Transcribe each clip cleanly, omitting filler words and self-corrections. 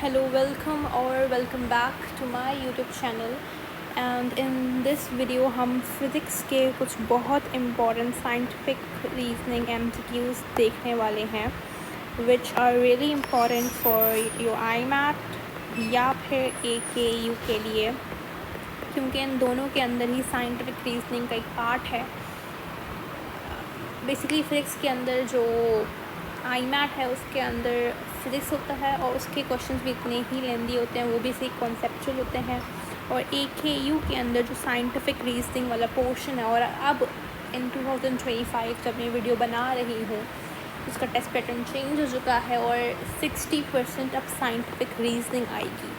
Hello, welcome back to my YouTube channel. And in this video हम physics के कुछ बहुत important scientific reasoning MCQs देखने वाले हैं which are really important for your IMAT या फिर AKU के लिए, क्योंकि इन दोनों के अंदर ही scientific reasoning का एक पार्ट है. बेसिकली फ़िज़िक्स के अंदर जो IMAT है उसके अंदर फिज़िक्स होता है और उसके क्वेश्चंस भी इतने ही लेंदी होते हैं, वो भी सिर्फ कॉन्सेप्चुअल होते हैं. और AKU के अंदर जो साइंटिफिक रीजनिंग वाला पोर्शन है, और अब इन 2025 जब मैं वीडियो बना रही हूँ उसका टेस्ट पैटर्न चेंज हो चुका है और 60% अब साइंटिफिक रीजनिंग आएगी.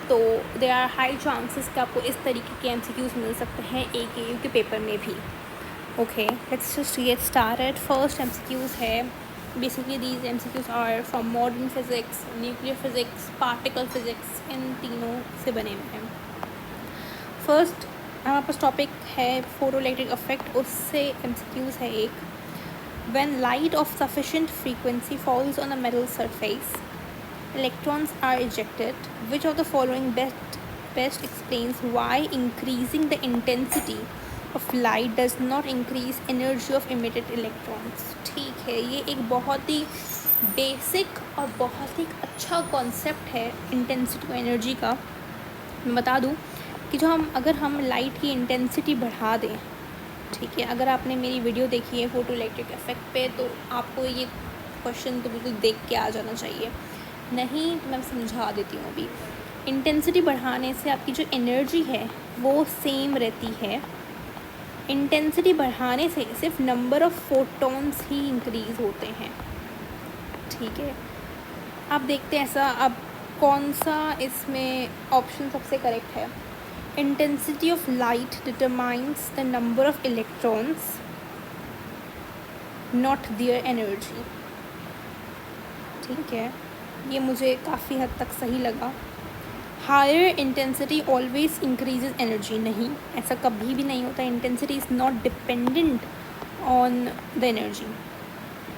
तो देयर आर हाई चांसेस कि आपको इस तरीके के MCQs मिल सकते हैं AKU के पेपर में भी. Okay, let's just get started. First MCQs है, basically these MCQs are from modern physics, nuclear physics, particle physics, इन तीनों से बने हुए हैं. First हमारे पास टॉपिक है फोटोइलेक्ट्रिक इफेक्ट, उससे MCQs है एक. When light of sufficient frequency falls on a metal surface, electrons are ejected. Which of the following best explains why increasing the intensity of light does not increase energy of emitted electrons? ठीक है, ये एक बहुत ही basic और बहुत ही अच्छा concept है intensity और एनर्जी का. मैं बता दूँ कि अगर हम लाइट की इंटेंसिटी बढ़ा दें, ठीक है, अगर आपने मेरी वीडियो देखी है फोटो इलेक्ट्रिक इफेक्ट पे, तो आपको ये क्वेश्चन तो बिल्कुल देख के आ जाना चाहिए. नहीं तो मैं समझा देती हूँ. अभी इंटेंसिटी बढ़ाने से आपकी जो एनर्जी है वो सेम रहती है. इंटेंसिटी बढ़ाने से सिर्फ number of photons he increase होते हैं. ठीक है, आप देखते हैं ऐसा. अब कौन सा इसमें ऑप्शन सबसे करेक्ट है? Intensity of light determines the number of electrons, not their energy. ठीक है, ये मुझे काफ़ी हद तक सही लगा. Higher intensity always increases energy. नहीं, ऐसा कभी भी नहीं होता. Intensity is not dependent on the energy.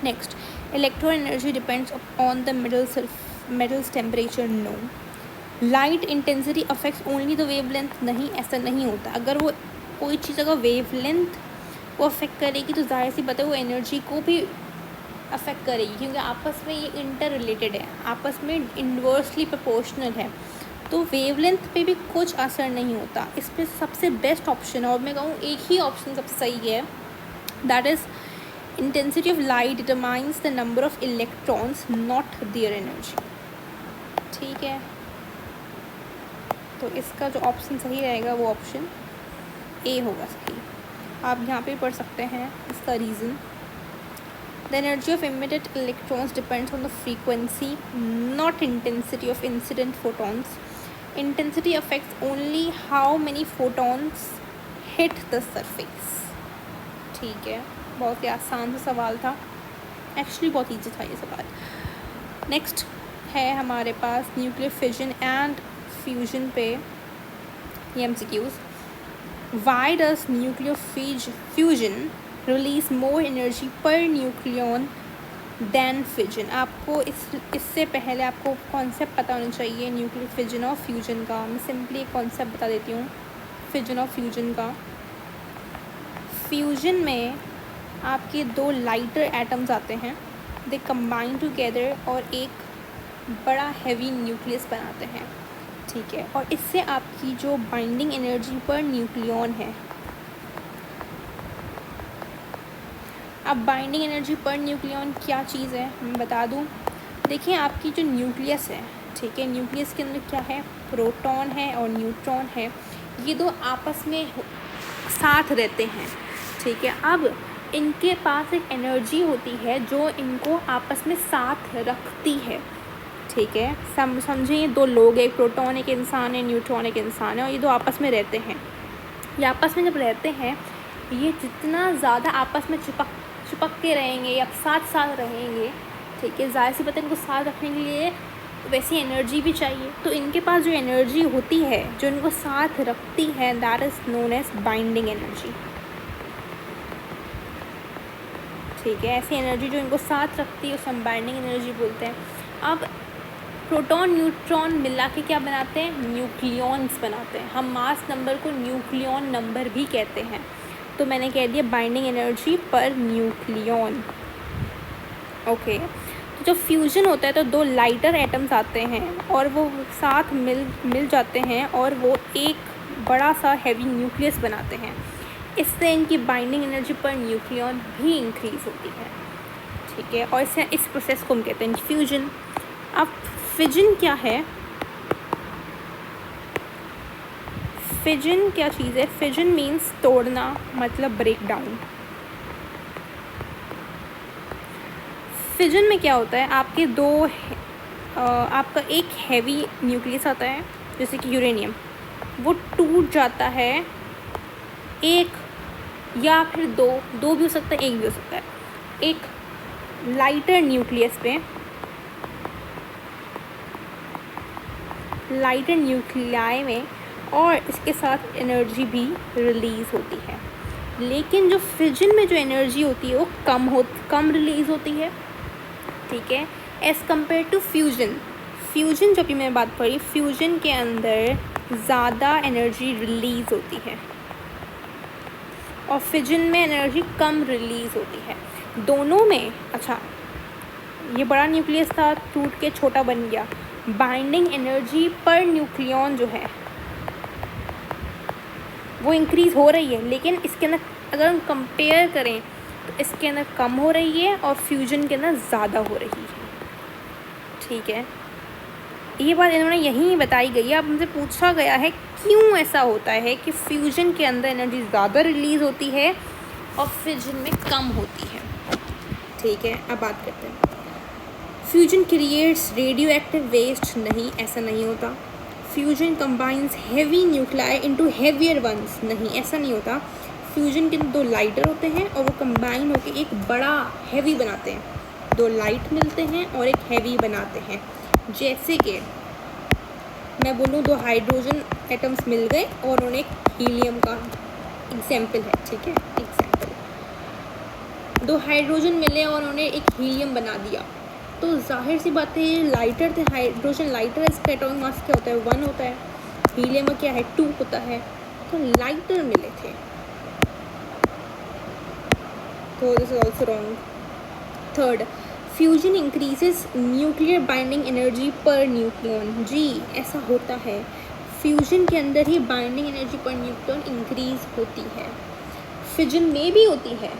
Next, electro energy depends on the metal's temperature. No. Light intensity affects only the wavelength. नहीं, ऐसा नहीं होता. अगर वो कोई चीज़ अगर वेवलेंथ को अफेक्ट करेगी तो जाहिर सी बात है वो एनर्जी को भी अफेक्ट करेगी, क्योंकि आपस में ये इंटर रिलेटेड है, आपस में इन्वर्सली प्रोपोर्शनल है. तो वेवलेंथ पे भी कुछ असर नहीं होता. इस पर सबसे बेस्ट ऑप्शन, और मैं कहूँ एक ही ऑप्शन सबसे सही है, that is intensity of light determines the number of electrons, not their energy. ठीक है, तो इसका जो ऑप्शन सही रहेगा वो ऑप्शन ए होगा सही. आप यहाँ पे पढ़ सकते हैं इसका reason. The energy of emitted electrons depends on the frequency, not intensity of incident photons. Intensity affects only how many photons hit the surface. ठीक है, बहुत ही आसान सा सवाल था. एक्चुअली बहुत ईजी था ये सवाल. नेक्स्ट है हमारे पास न्यूक्लियर फिजन एंड फ्यूजन पे ये MCQs. Why does nuclear fusion release more energy per nucleon than fission? आपको इससे पहले आपको कॉन्सेप्ट पता होना चाहिए न्यूक्लियर फिजन और फ्यूजन का. मैं सिंपली एक कॉन्सेप्ट बता देती हूँ फिजन और फ्यूजन का. फ्यूजन में आपके दो लाइटर एटम्स आते हैं, दे कंबाइन टुगेदर और एक बड़ा हैवी न्यूक्लियस बनाते हैं. ठीक है, और इससे आपकी जो बाइंडिंग एनर्जी पर न्यूक्लियन है, अब बाइंडिंग एनर्जी पर न्यूक्लियन क्या चीज़ है मैं बता दूं. देखिए, आपकी जो न्यूक्लियस है, ठीक है, न्यूक्लियस के अंदर क्या है? प्रोटॉन है और न्यूट्रॉन है. ये दो आपस में साथ रहते हैं. ठीक है, अब इनके पास एक एनर्जी होती है जो इनको आपस में साथ रखती है. ठीक है, समझिए ये दो लोग, एक प्रोटॉन एक इंसान है, न्यूट्रॉन एक इंसान है, और ये दो आपस में रहते हैं. ये आपस में जब रहते हैं, ये जितना ज़्यादा आपस में चिपक के रहेंगे या साथ साथ रहेंगे, ठीक है, ज़ाहिर सी बात है इनको साथ रखने के लिए वैसी एनर्जी भी चाहिए. तो इनके पास जो एनर्जी होती है जो इनको साथ रखती है, that is known as binding energy. ठीक है, ऐसी एनर्जी जो इनको साथ रखती है उसे हम बाइंडिंग एनर्जी बोलते हैं. अब प्रोटॉन न्यूट्रॉन मिला के क्या बनाते हैं, न्यूक्लियॉन्स बनाते हैं। हम मास नंबर को न्यूक्लियॉन नंबर भी कहते हैं। तो मैंने कह दिया बाइंडिंग एनर्जी पर न्यूक्लियॉन। ओके, तो जब फ्यूजन होता है तो दो लाइटर एटम्स आते हैं और वो साथ मिल जाते हैं और वो एक बड़ा सा हैवी न्यूक्लियस बनाते हैं। इससे इनकी बाइंडिंग एनर्जी पर न्यूक्लियॉन भी इंक्रीज़ होती है। ठीक है, और इस प्रोसेस को हम कहते हैं फ्यूजन। अब फिजन क्या है, फिजन क्या चीज़ है, फिजन मीन्स तोड़ना, मतलब ब्रेक डाउन। फिजन में क्या होता है, आपका एक हैवी न्यूक्लियस आता है जैसे कि यूरेनियम, वो टूट जाता है एक या फिर दो भी हो सकता है, एक भी हो सकता है, एक लाइटर न्यूक्लियस पे, लाइटर न्यूक्लियाई में, और इसके साथ एनर्जी भी रिलीज़ होती है। लेकिन जो फिजन में जो एनर्जी होती है वो कम रिलीज़ होती है। ठीक है, as compare to fusion. Fusion जो भी मैंने बात पढ़ी, फ्यूजन के अंदर ज़्यादा एनर्जी रिलीज़ होती है और फिजन में एनर्जी कम रिलीज़ होती है। दोनों में अच्छा, ये बड़ा न्यूक्लियस था, टूट के छोटा बन गया। बाइंडिंग एनर्जी पर न्यूक्लियॉन जो है वो इंक्रीज़ हो रही है, लेकिन इसके अंदर अगर हम कंपेयर करें तो इसके अंदर कम हो रही है और फ्यूजन के अंदर ज़्यादा हो रही है। ठीक है, ये बात इन्होंने यहीं बताई गई है। अब मुझे पूछा गया है क्यों ऐसा होता है कि फ्यूजन के अंदर एनर्जी ज़्यादा रिलीज़ होती है और फिजन में कम होती है। ठीक है, अब बात करते हैं। Fusion creates radioactive waste, नहीं, ऐसा नहीं होता। Fusion combines heavy nuclei into heavier ones, नहीं, ऐसा नहीं होता। फ्यूजन के दो लाइटर होते हैं और वो कंबाइन होकर एक बड़ा हैवी बनाते हैं। दो लाइट मिलते हैं और एक हैवी बनाते हैं। जैसे कि मैं बोलूँ दो हाइड्रोजन एटम्स मिल गए और उन्हें एक हीलियम का एग्जाम्पल है। ठीक है, एग्जाम्पल, दो हाइड्रोजन मिले और उन्हें एक हीलियम बना दिया, तो जाहिर सी बात है ये लाइटर थे। हाइड्रोजन लाइटर है, इसका एटॉमिक मास क्या होता है, 1 होता है। हीलियम क्या है, 2 होता है। तो लाइटर मिले थे, तो this is also wrong. Third, fusion increases nuclear binding energy पर न्यूक्लियन, जी ऐसा होता है। फ्यूजन के अंदर ही बाइंडिंग एनर्जी पर न्यूक्लियन इंक्रीज होती है। फिजन में भी होती है,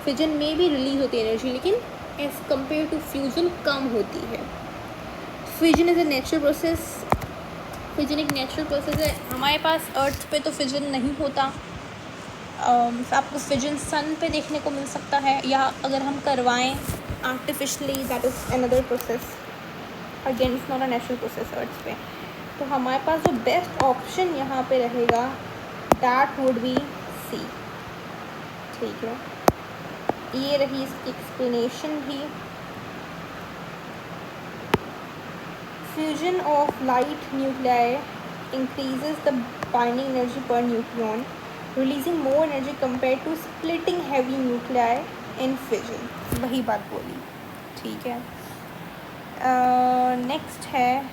फिजन में भी रिलीज होती है एनर्जी, लेकिन एज कम्पेयर टू फ्यूजन कम होती है। Fission is a natural process, fission एक नेचुरल प्रोसेस है। हमारे पास अर्थ पे तो फिजन नहीं होता। आपको फिजन सन पे देखने को मिल सकता है, या अगर हम करवाएं artificially, that is another process, again it's not a natural process earth पे। तो हमारे पास जो बेस्ट ऑप्शन यहाँ पे रहेगा दैट वुड बी सी। ठीक है, ये रही इसकी एक्सप्लेनेशन भी। Fusion of light nuclei increases the binding energy पर nucleon, releasing more energy compare to splitting heavy nuclei in fission, वही बात बोली। ठीक है, नेक्स्ट है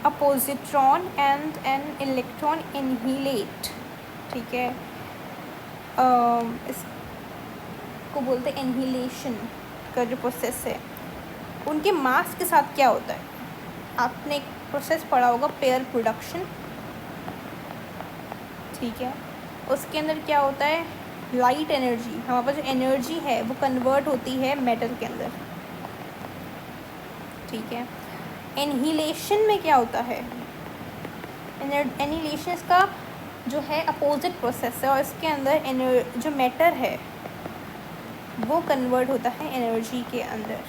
a positron and an electron annihilate. ठीक है, इसको बोलते हैं इनहीलेशन का जो प्रोसेस है। उनके मास के साथ क्या होता है, आपने एक प्रोसेस पढ़ा होगा पेयर प्रोडक्शन। ठीक है, उसके अंदर क्या होता है, लाइट एनर्जी, हमारे पास जो एनर्जी है वो कन्वर्ट होती है मेटल के अंदर। ठीक है, एनहीलेशन में क्या होता है, एनहीलेशन इसका जो है अपोजिट प्रोसेस है और इसके अंदर जो मैटर है वो कन्वर्ट होता है एनर्जी के अंदर।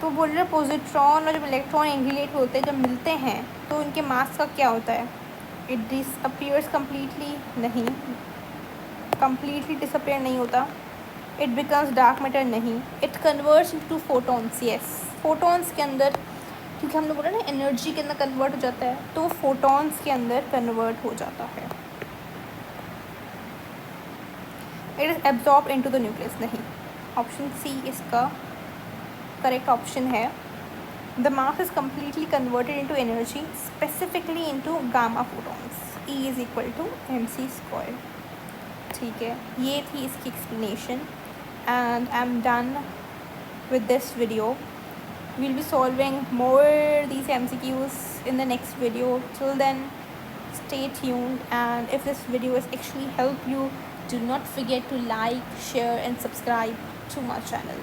तो बोल रहे पॉजिट्रॉन और जब इलेक्ट्रॉन एनहीलेट होते हैं, जब मिलते हैं तो उनके मास का क्या होता है, इट डिसअपीयर्स कम्प्लीटली, नहीं, कम्प्लीटली डिसअपीयर नहीं होता। इट बिकम्स डार्क मैटर, नहीं, it converts into photons, yes, photons के अंदर, क्योंकि हमने बोला ना एनर्जी के अंदर कन्वर्ट हो जाता है, तो फोटॉन्स के अंदर कन्वर्ट हो जाता है। It is absorb into the nucleus, नहीं, ऑप्शन सी इसका करेक्ट ऑप्शन है। The mass is completely converted into energy, specifically into gamma photons. E is equal to mc square. ठीक है, ये थी इसकी explanation and I'm done with this video. We'll be solving more these MCQs in the next video. Till then, stay tuned, and if this video has actually helped you, do not forget to like, share and subscribe to my channel.